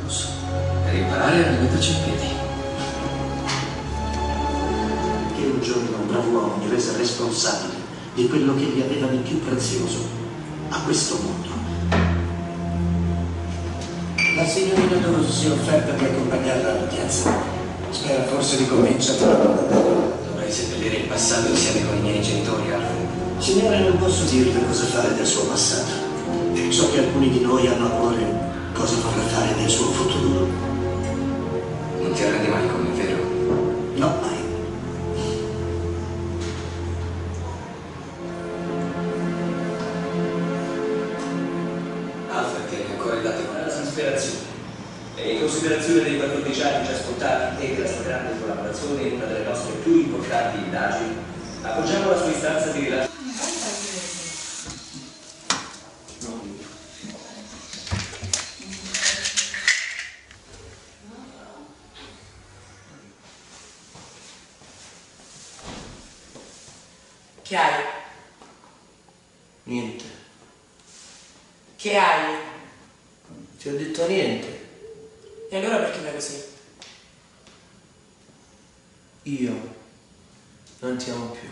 Posso. Per imparare a rimetterci in piedi. Che un giorno un bravo uomo mi rese responsabile di quello che gli aveva di più prezioso a questo mondo. La signorina Dawes si è offerta di accompagnarla all'udienza. Spera forse di convincerla. Dovrei seppellire il passato insieme con i miei genitori, Alfred. Signore, non posso dirle cosa fare del suo passato. So che alcuni di noi hanno a cuore cosa vorrà fare del suo futuro. Non ti arrendi mai con me, vero? No, mai. Alfred tiene ancora il latte con La disperazione. E in considerazione dei 14 anni già scontati e della sua grande collaborazione in una delle nostre più importanti indagini, appoggiamo la sua istanza di rilascio. Che hai? Niente. Che hai? Ti ho detto niente. E allora perché fai così? Io non ti amo più.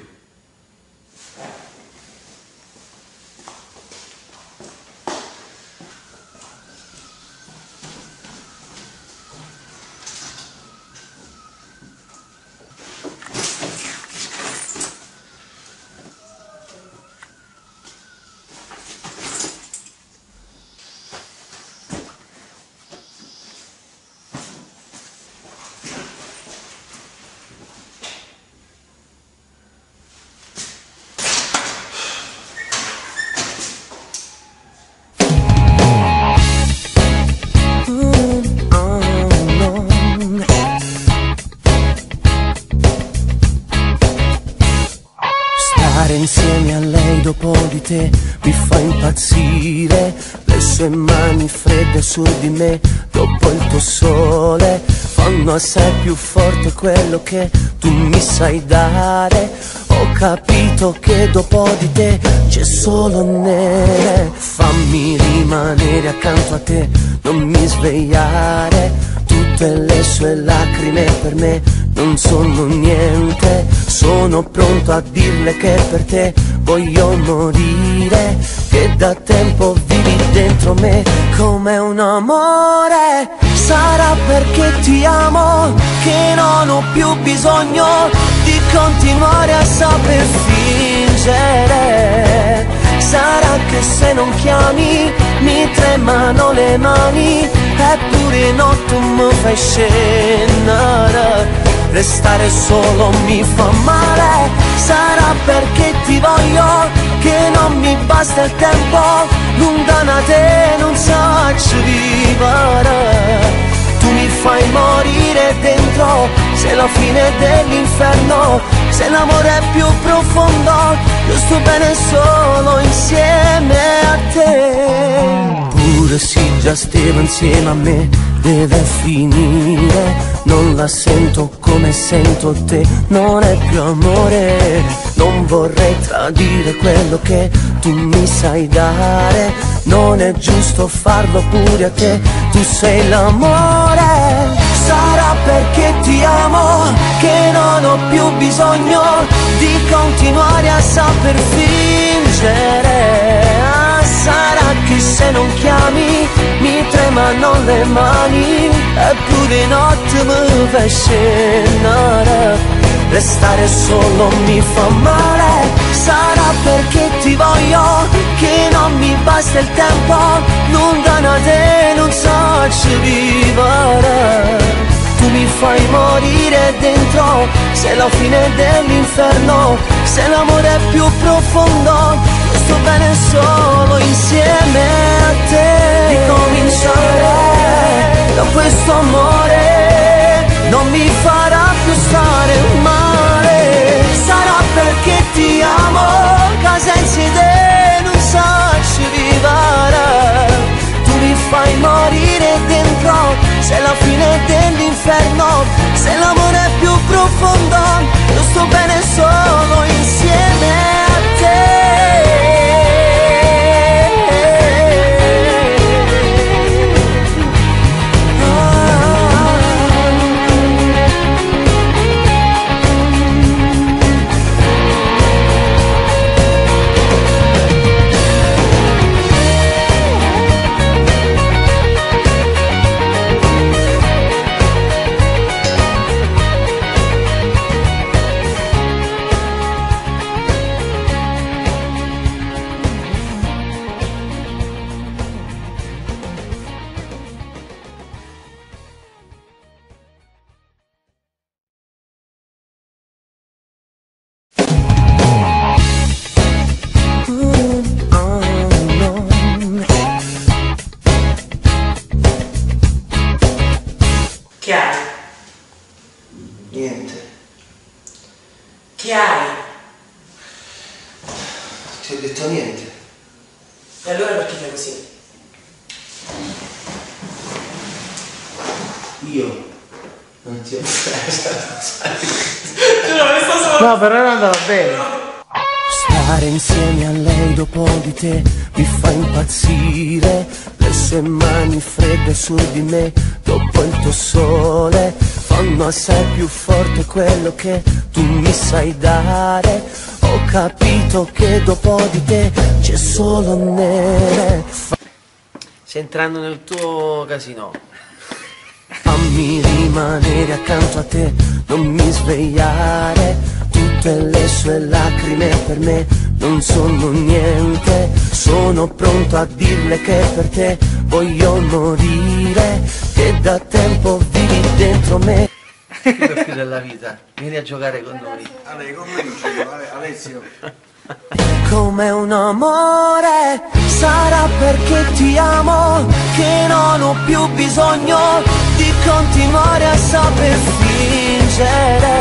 Stare insieme a lei dopo di te mi fa impazzire. Le sue mani fredde su di me dopo il tuo sole fanno assai più forte quello che tu mi sai dare. Ho capito che dopo di te c'è solo nere. Fammi rimanere accanto a te, non mi svegliare. Tutte le sue lacrime per me non sono niente. Sono pronto a dirle che per te voglio morire, che da tempo vivi dentro me come un amore. Sarà perché ti amo che non ho più bisogno di continuare a saper fingere. Sarà che se non chiami mi tremano le mani, eppure in notte mi fai scendere. Restare solo mi fa male. Sarà perché ti voglio che non mi basta il tempo. Lontana da te non so vivere. Tu mi fai morire dentro, sei la fine dell'inferno, sei l'amore più profondo. Io sto bene solo insieme a te. Pure se già stava insieme a me deve finire. Non la sento come sento te, non è più amore. Non vorrei tradire quello che tu mi sai dare. Non è giusto farlo pure a te, tu sei l'amore. Sarà perché ti amo che non ho più bisogno di continuare a saper fingere. Sarà che se non chiami mi tremano le mani, eppure notte mi fai scendere. Restare solo mi fa male. Sarà perché ti voglio che non mi basta il tempo. Lontana da te non so vivere. Tu mi fai morire dentro, sei la fine dell'inferno, sei l'amore più profondo. Io sto bene solo insieme a te. Ricominciare da questo amore non mi farà più stare male. Sarà perché ti amo, che senza te non so vivere. Tu mi fai morire dentro, sei la fine dell'inferno, sei l'amore più profondo. Io sto bene solo insieme a te. Che hai? Ti ho detto niente. E allora perché fai così? Io non ti ho No, però era andata bene. Stare insieme a lei dopo di te mi fa impazzire. Le sue mani fredde su di me dopo il tuo sole fanno assai più forte quello che tu mi sai dare. Ho capito che dopo di te c'è solo nere. Stai entrando nel tuo casino. Fammi rimanere accanto a te, non mi svegliare. Tutte le sue lacrime per me non sono niente. Sono pronto a dirle che per te voglio morire, che da tempo vivi dentro me. Più per più della vita. Vieni a giocare con noi. Vabbè, con me non ci gioco, Alessio. Come un amore, sarà perché ti amo, che non ho più bisogno di continuare a saper fingere.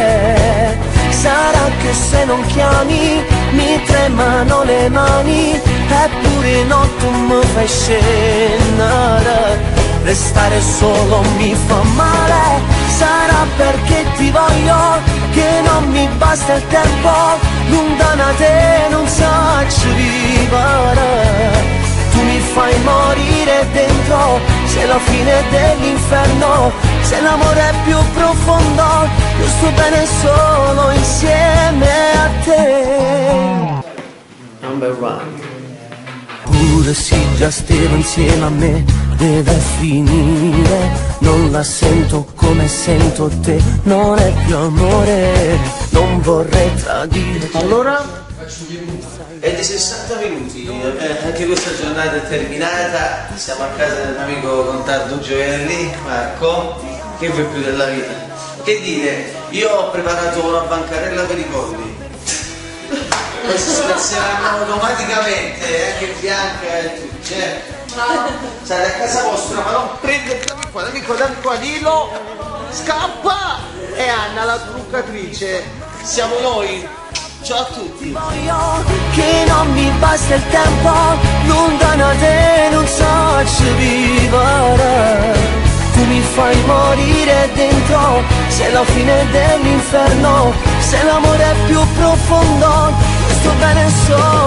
Sarà che se non chiami mi tremano le mani, eppure no tu mi fai scendere. Restare solo mi fa male, sarà perché ti voglio, che non mi basta il tempo, lontana da te non saccio vivere. Tu mi fai morire dentro, sei la fine dell'inferno, se l'amore è più profondo, io sto bene solo insieme a te. Number one. Pure se già stavo insieme a me, deve finire. Non la sento come sento te, non è più amore, non vorrei tradire. Allora? È di 60 minuti, anche questa giornata è terminata, siamo a casa del mio amico Contardo Giovelli, Marco, che vuoi più della vita? Che dire, io ho preparato una bancarella per i polli, questi si passeranno automaticamente, che Bianca e tutti, state a casa vostra, ma non prendere, dammi qua, dillo, scappa! E Anna la truccatrice, siamo noi. Ciao a tutti. Voglio che non mi basta il tempo, lontana da te non so vivere. Tu mi fai morire dentro, sei la fine dell'inferno, se l'amore è più profondo, sto bene solo.